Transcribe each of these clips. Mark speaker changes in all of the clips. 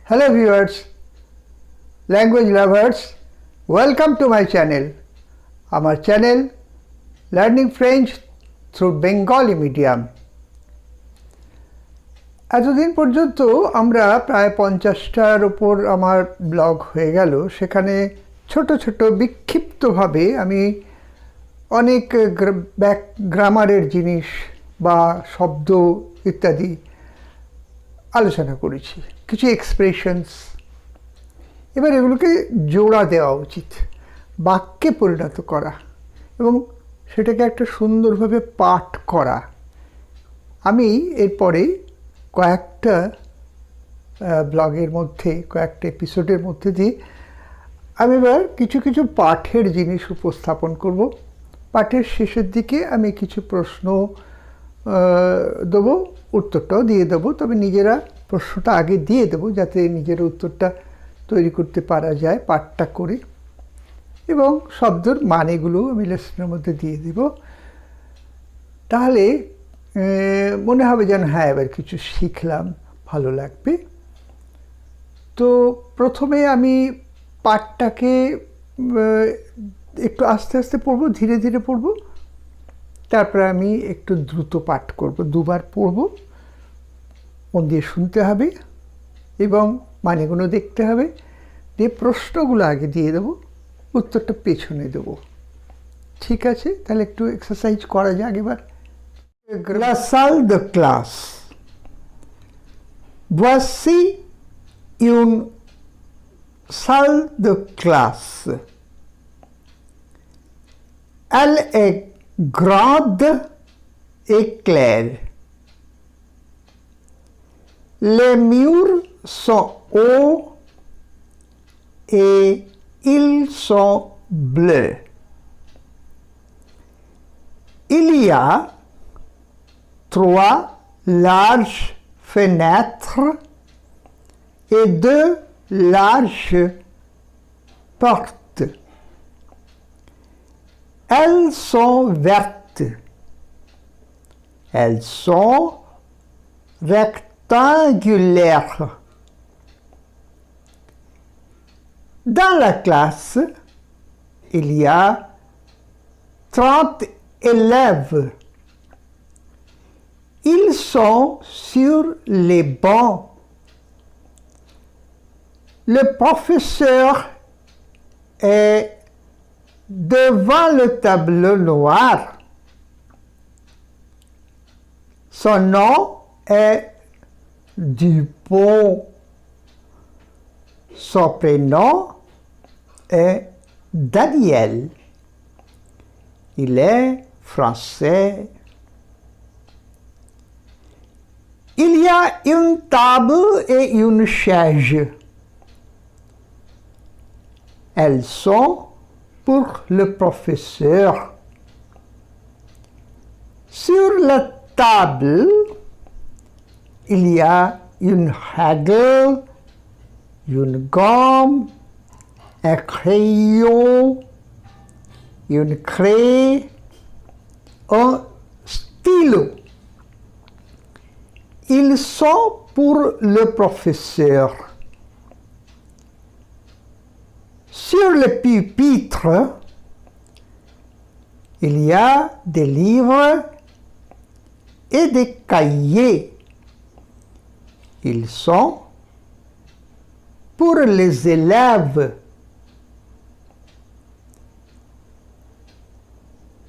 Speaker 1: Hello viewers, language lovers, welcome to my channel. আমার channel learning French through Bengali medium. এতদিন পর্যন্ত আমরা প্রায় 50টার ওপর আমার ব্লগ হয়ে গেল। সেখানে ছোট ছোট বিক্ষিপ্তভাবে আমি অনেক গ্রামারের জিনিস বা শব্দ ইত্যাদি আলোচনা করেছি, কিছু এক্সপ্রেশনস। এবার এগুলোকে জোড়া দেওয়া উচিত, বাক্যে পরিণত করা এবং সেটাকে একটা সুন্দরভাবে পাঠ করা। আমি এরপরে কয়েকটা ব্লগের মধ্যে, কয়েকটা এপিসোডের মধ্যে দিয়ে আমি এবার কিছু কিছু পাঠের জিনিস উপস্থাপন করব। পাঠের শেষের দিকে আমি কিছু প্রশ্ন দেবো, উত্তরটাও দিয়ে দেবো, তবে নিজেরা প্রশ্নটা আগে দিয়ে দেবো যাতে নিজের উত্তরটা তৈরি করতে পারা যায় পাঠটা করে, এবং শব্দর মানেগুলো আমি লেসনের মধ্যে দিয়ে দেব। তাহলে মনে হবে যেন হ্যাঁ এবার কিছু শিখলাম, ভালো লাগবে। তো প্রথমে আমি পাঠটাকে একটু আস্তে আস্তে পড়ব, ধীরে ধীরে পড়ব, তারপরে আমি একটু দ্রুত পাঠ করব। দুবার পড়ব, মন দিয়ে শুনতে হবে এবং মানেগুলো দেখতে হবে, দিয়ে প্রশ্নগুলো আগে দিয়ে দেবো, উত্তরটা পেছনে দেবো। ঠিক আছে, তাহলে একটু এক্সারসাইজ করা যাক এবার। La salle de classe. Voici une salle de classe. Elle est grande et claire. Les murs sont hauts et ils sont bleus. Il y a 3 larges fenêtres et 2 larges portes. Elles sont vertes. Elles sont rectangulaires. Dans la classe, il y a 30 élèves. Ils sont sur les bancs. Le professeur est devant le tableau noir. Son nom est Dupont. Son prénom est Daniel. Il est français. Il y a une table et une chaise. Elles sont pour le professeur. Sur la table, il y a une règle, une gomme, un crayon, une craie, un stylo. Ils sont pour le professeur. Sur le pupitre, il y a des livres et des cahiers. Ils sont pour les élèves.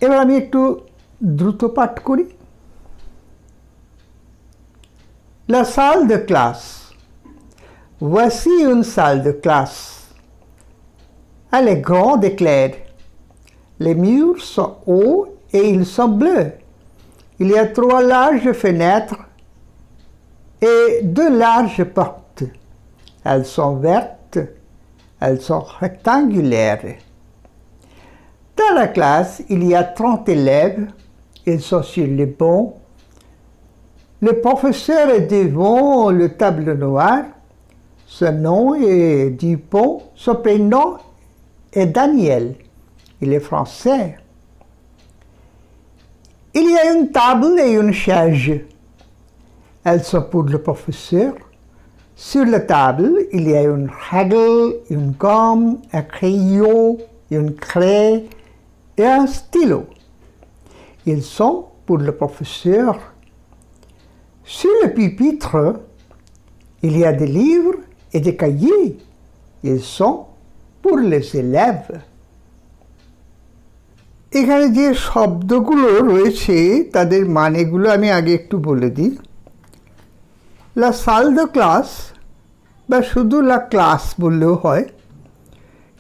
Speaker 1: এবার আমি একটু দ্রুত পাঠ করি। La salle de classe. Voici une salle de classe. Elle est grande et claire. Les murs sont hauts et ils sont bleus. Il y a 3 larges fenêtres et 2 larges portes. Elles sont vertes. Elles sont rectangulaires. Dans la classe, il y a 30 élèves. Ils sont sur les bancs. Le professeur est devant le tableau noir. Son nom est Dupont. Son prénom est Daniel. Il est français. Il y a une table et une chaise. Elles sont pour le professeur. Sur la table, il y a une règle, une gomme, un crayon, une craie et un stylo. Ils sont pour le professeur. Sur le pupitre, il y a des livres et des cahiers. Ils sont pour les élèves. এখানে যে শব্দগুলো রয়েছে তাদের মানেগুলো আমি আগে একটু বলে দিই। লা সাল de ক্লাস বা শুধু লা ক্লাস বললেও হয়,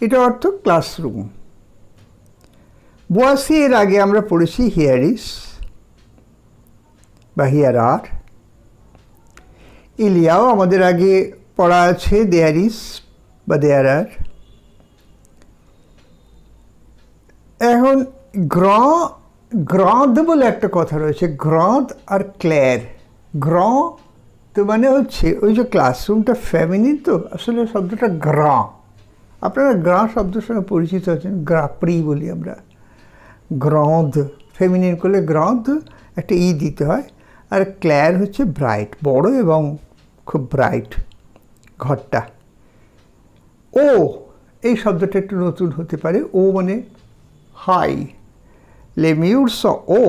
Speaker 1: এটা অর্থ ক্লাসরুম। voici এর আগে আমরা পড়েছি হিয়ার ইজ বা হিয়ার আর। ইলিয়াও আমাদের আগে পড়া আছে দেয়ার ইজ বা দেয়ার আর। এখন গ্রাঁদ বলে একটা কথা রয়েছে, গ্রাঁদ আর ক্লের। গ্রাঁ তো মানে হচ্ছে ওই যে ক্লাসরুমটা ফ্যামিলিন, তো আসলে শব্দটা গ্রাঁ। আপনারা গ্রাঁ শব্দের সঙ্গে পরিচিত আছেন, গ্রাপ্রি বলি আমরা। গ্রাঁদ ফেমিনিন করলে গ্রাঁদ একটা ই দিতে হয়। আর ক্ল্যার হচ্ছে ব্রাইট, বড় এবং খুব ব্রাইট ঘরটা। ও এই শব্দটা একটু নতুন হতে পারে, ও মানে হাই। লে মিউরস ও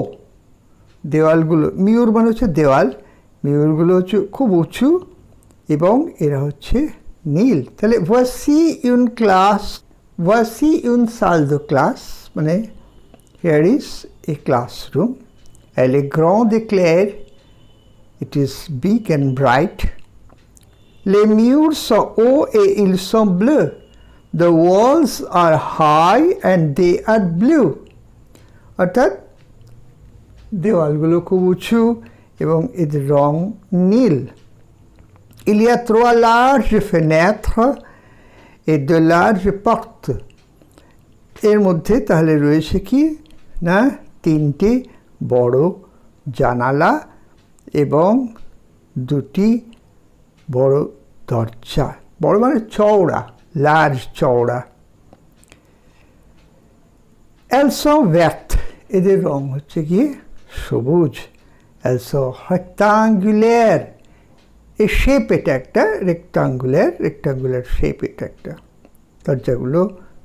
Speaker 1: দেওয়ালগুলো, মিউর মানে হচ্ছে দেওয়াল, মিউরগুলো হচ্ছে খুব উঁচু এবং এরা হচ্ছে নীল। তাহলে voici une classe, voici une salle de classe মানে here is a classroom. Elle est grande et claire. It is big and bright. Les murs sont hauts et ils sont bleus. The walls are high and they are blue. অর্থাৎ দেওয়ালগুলো খুব উঁচু এবং এদের রং নীল। Il y a 3 larges fenêtres et 2 larges portes. এর মধ্যে তাহলে রয়েছে কি না 3টি বড় জানালা এবং 2টি বড় দরজা। বড় মানে চওড়া, লার্জ চওড়া। Elles sont vertes, এদের রং হচ্ছে কি সবুজ। Elles sont rectangulaires, এই শেপ এটা একটা রেক্টাঙ্গুলার শেপ এটা একটা।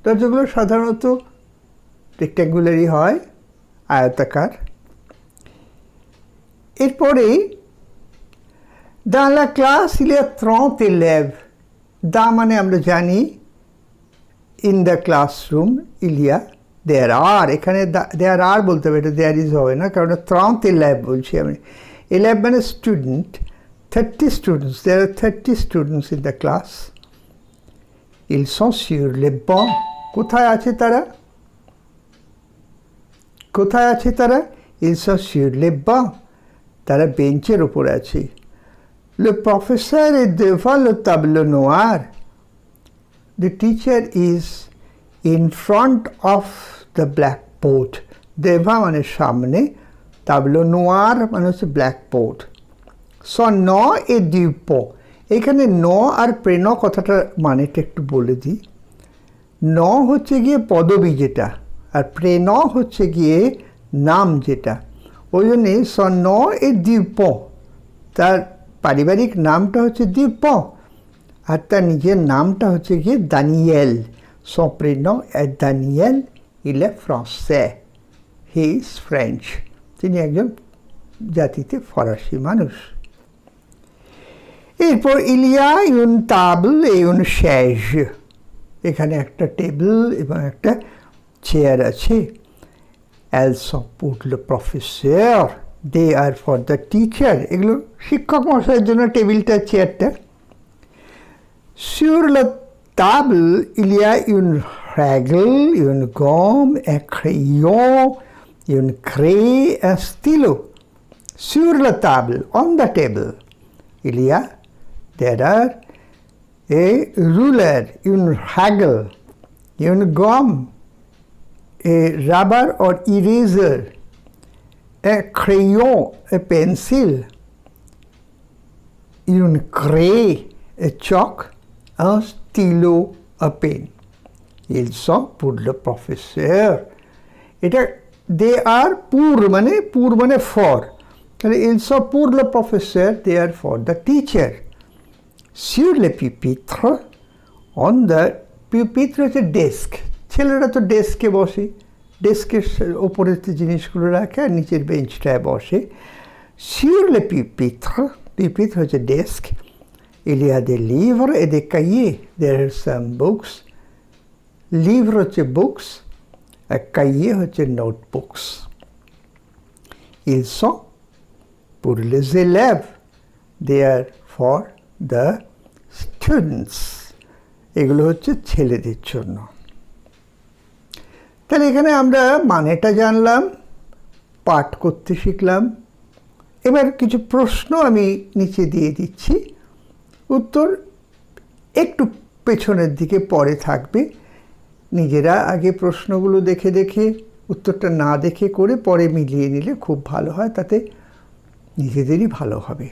Speaker 1: দরজাগুলো সাধারণত রেক্টাঙ্গুলারই হয়, আয়তাকার। এরপরে dans la classe il y a 30 élèves. দা মানে আমরা জানি in the classroom il y a there are, এখানে there are বলতে হবে, এটা there is হবে না, কারণ 30 élèves বলছি আমি। 11 মানে student, 30 students, there are 30 students in the class. Ils sont sur les bancs. কোথায় আছে তারা? Ils sont sur les bancs. তারা বেঞ্চের উপর আছে। Le professeur est devant le tableau noir. The teacher is in front of the blackboard. Devant মানে সামনে, tableau noir মানে হচ্ছে blackboard. Son nom est Dupont. এখানে ন আর প্রেন কথাটা মানেটা একটু বলে দিই। ন হচ্ছে গিয়ে পদবী যেটা, আর প্রেন হচ্ছে গিয়ে নাম যেটা। ওই জন্যে সন ন এ Dupont, তার পারিবারিক নামটা হচ্ছে Dupont আর তার নিজের নামটা হচ্ছে গিয়ে Danijel. Son prénom est Daniel, il est français, he is French. তিনি একজন জাতিতে ফরাসি মানুষ। এরপর il y a une table et une chaise. এখানে একটা টেবিল এবং একটা চেয়ার আছে। Elles sont pour le professeur, they are for the teacher. এগুলো শিক্ষক মশাইয়ের জন্য টেবিলটা, চেয়ারটা। Sur la table il y a une règle, une gomme, un crayon, une craie, un stylo. Sur la table, on the table, there are a ruler, une règle, une gomme, a rubber or eraser, a crayon, a pencil, une craie, a chalk, un stylo, a pen. Ils sont pour le professeur. এটা they are pour মানে for. Ils sont pour le professeur, they are for the teacher. sur le pupitre, on the pupitre হচ্ছে desk, ছেলেরা তো ডেস্কে বসে, ডেস্কের ওপরে জিনিসগুলো রাখে আর নিচের বেঞ্চটায় বসে। sur le pupitre, pupitre হচ্ছে desk, il y a des livres et des cahiers, there are some books, livre হচ্ছে books আর cahier হচ্ছে notebooks. Ils sont pour les élèves, they are for the students. এগুলো হচ্ছে ছেলেদের জন্য। তাহলে এখানে আমরা মানেটা জানলাম, পাঠ করতে শিখলাম। এবার কিছু প্রশ্ন আমি নিচে দিয়ে দিচ্ছি, উত্তর একটু পেছনের দিকে পরে থাকবে। নিজেরা আগে প্রশ্নগুলো দেখে দেখে উত্তরটা না দেখে করে পরে মিলিয়ে নিলে খুব ভালো হয়, তাতে নিজেদেরই ভালো হবে।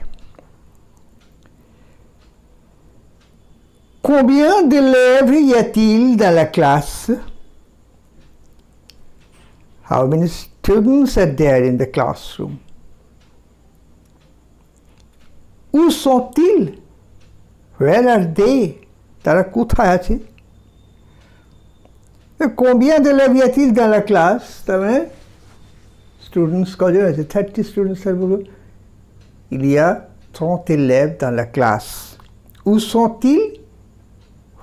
Speaker 1: Combien d'élèves y a-t-il dans la classe? How many students are there in the classroom? Où sont-ils? Where are they? তারা কোথায় আছে? Combien d'élèves y a-t-il dans la classe? তার মানে স্টুডেন্টস কজন আছে? 30 স্টুডেন্টস আর বলুন। Il y a 30 élèves dans la classe. Où sont-ils?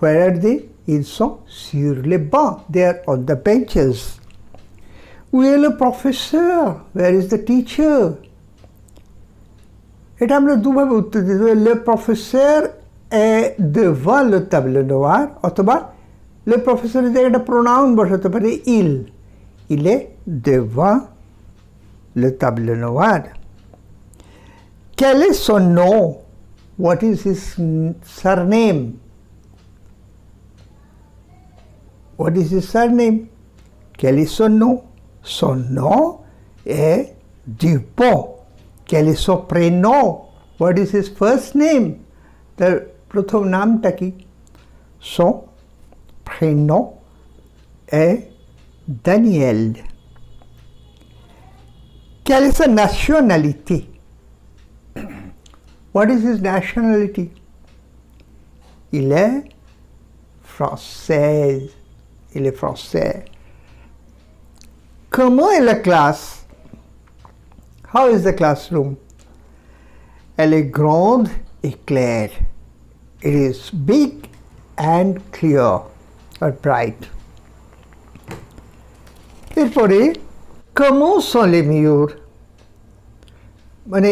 Speaker 1: Where are they? Ils sont sur les bancs. They are on the benches. Où est le professeur? Where is the teacher? এটা আমরা দুভাবে উত্তর দিতে পারি। Le professeur est devant le tableau noir, অথবা le professeur এর জায়গায় একটা pronoun বসাতে পারি il. Il est devant le tableau noir. Quel est son nom? What is his surname? What is his surname? Quel est son nom? Son nom est Dupont. Quel est son prénom? What is his first name? তার প্রথম নামটা কি? Son prénom est Daniel. Quelle est sa nationalité? What is his nationality? Il est français. Il est français. Comment est la classe? How is the classroom? Elle est grande et claire. It is big and clear or bright. এরপরে comment sont les murs? মানে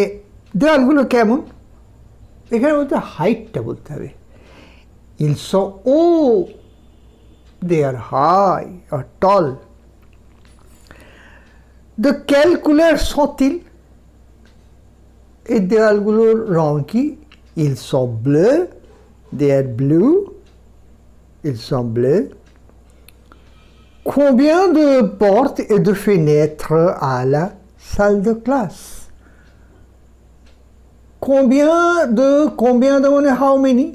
Speaker 1: দেওয়ালগুলো কেমন? এখানে বলতে হাইটটা বলতে হবে। Ils sont hauts. They are high or tall. De quelle couleur sont-ils? এই দেওয়ালগুলোর রং কি? Ils sont bleus. They are blue. Ils sont bleus. Combien de portes et de fenêtres à la salle de classe? Combien de মানে how many?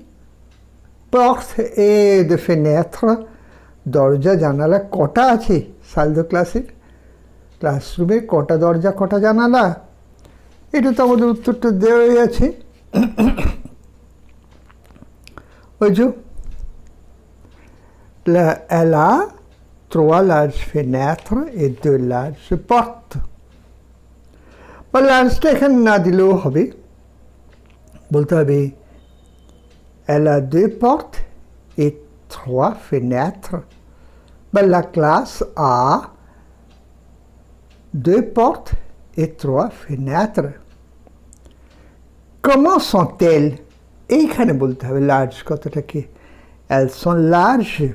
Speaker 1: Portes et de fenêtres, দরজা জানালা কটা আছে সাল de ক্লাসের? ক্লাসরুমে কটা দরজা কটা জানালা? এটা তো আমাদের উত্তরটা দেওয়াই আছে। ওই যে elle a 3 larges fenêtres et 2 larges portes. বা লার্জটা এখানে না দিলেও হবে, বলতে হবে elle a 2 portes et 3 fenêtres. Bah, la classe a 2 portes et 3 fenêtres. Comment sont-elles? এইখানে বলতে হবে লার্জ কথাটাকে। Elles sont larges.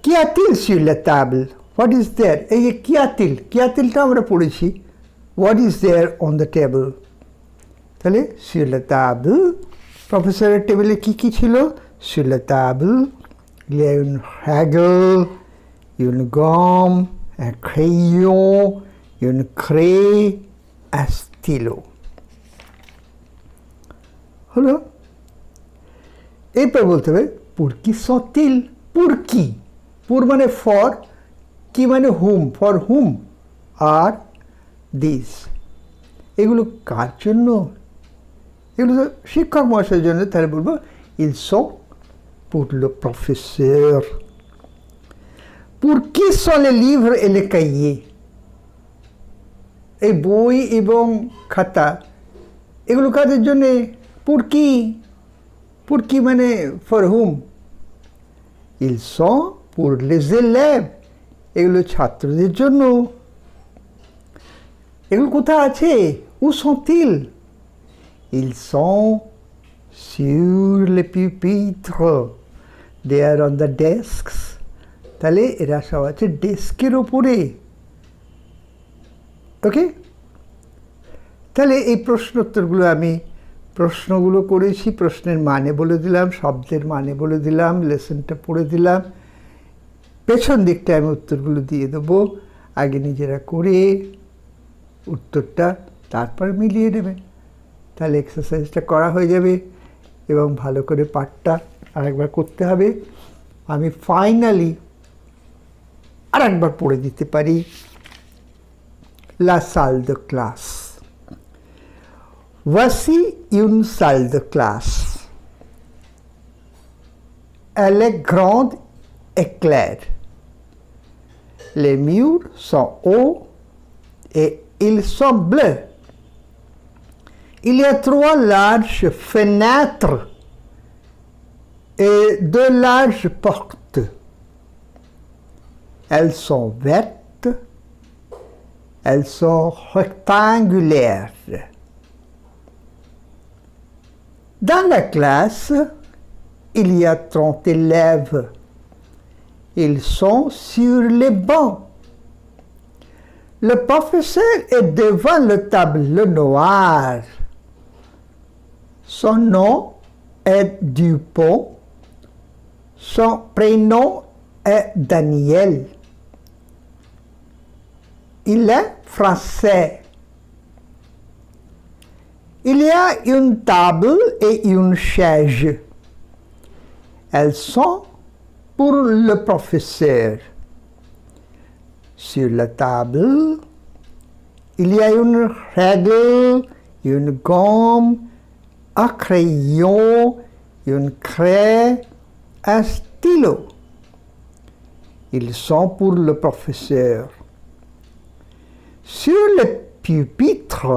Speaker 1: Qu'y a-t-il sur la table? What is there? এই যে কি a-t-il? কি a-t-il-টা আমরা পড়েছি। What is there on the table? তাহলে sur la table, প্রফেসরের টেবিলে কি কি ছিল? Sur la table, il y a une règle, une gomme, un crayon, une craie, un stylo. হলো। এরপর বলতে হবে pour qui sont-ils? pour qui? pour মানে for, কি মানে whom, for whom are these? এগুলো কার জন্য? এগুলো তো শিক্ষক মহাশয়ের জন্য, তাহলে বলবো ils sont pour le professeur. Pour qui sont les livres et les cahiers? এই বই এবং খাতা এগুলো কাদের জন্যে? pour qui? pour qui মানে for whom? ils sont pour les élèves. এগুলো ছাত্রদের জন্য। এগুলো কোথায় আছে? où sont-ils? ils sont sur les pupitres. they are on the desks. তাহলে এরা সব আছে ডেস্কের ওপরে। ওকে, তাহলে এই প্রশ্নোত্তরগুলো আমি প্রশ্নগুলো করেছি, প্রশ্নের মানে বলে দিলাম, শব্দের মানে বলে দিলাম, লেসনটা পড়ে দিলাম, পেছন দিকটা আমি উত্তরগুলো দিয়ে দেবো। আগে নিজেরা করে উত্তরটা তারপর মিলিয়ে নেবেন, তাহলে এক্সারসাইজটা করা হয়ে যাবে এবং ভালো করে পাঠটা আরেকবার করতে হবে। আমি ফাইনালি আরেকবার পড়ে দিতে পারি। La salle de classe. Voici une salle de classe. Elle est grande et claire. Les murs sont hauts et ils sont bleus. Il y a 3 larges fenêtres et 2 larges portes. Elles sont vertes. Elles sont rectangulaires. Dans la classe, il y a 30 élèves. Ils sont sur les bancs. Le professeur est devant le tableau noir. Son nom est Dupont. Son prénom est Daniel. Il est français. Il y a une table et une chaise. Elles sont pour le professeur. Sur la table, il y a une règle, une gomme, un crayon, une craie, un stylo. Ils sont pour le professeur. Sur le pupitre,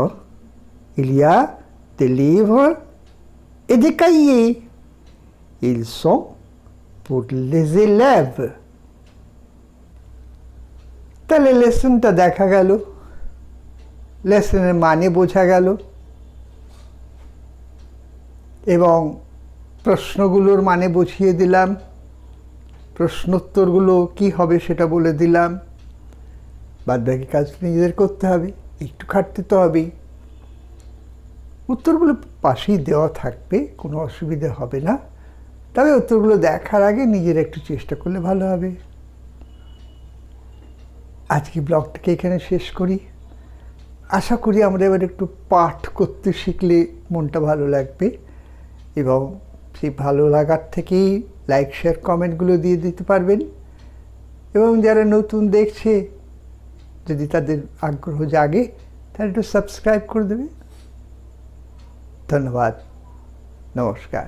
Speaker 1: il y a des livres et des cahiers. Ils sont pour les élèves. তাহলে লেসনটা দেখা গেল, লেসনের মানে বোঝা গেল এবং প্রশ্নগুলোর মানে বুঝিয়ে দিলাম, প্রশ্নোত্তরগুলো কি হবে সেটা বলে দিলাম। বাদবাকি কাজ নিজেদের করতে হবে, একটু খাটতে তো হবেই। উত্তরগুলো পাশেই দেওয়া থাকবে, কোনো অসুবিধা হবে না, তবে উত্তরগুলো দেখার আগে নিজের একটু চেষ্টা করলে ভালো হবে। আজকে ব্লগটাকে এখানে শেষ করি। আশা করি আমরা এবার একটু পাঠ করতে শিখলে মনটা ভালো লাগবে এবং সেই ভালো লাগার থেকেই লাইক শেয়ার কমেন্টগুলো দিয়ে দিতে পারবেন এবং যারা নতুন দেখছে যদি তাদের আগ্রহ জাগে তাহলে একটু সাবস্ক্রাইব করে দেবে। ধন্যবাদ, নমস্কার।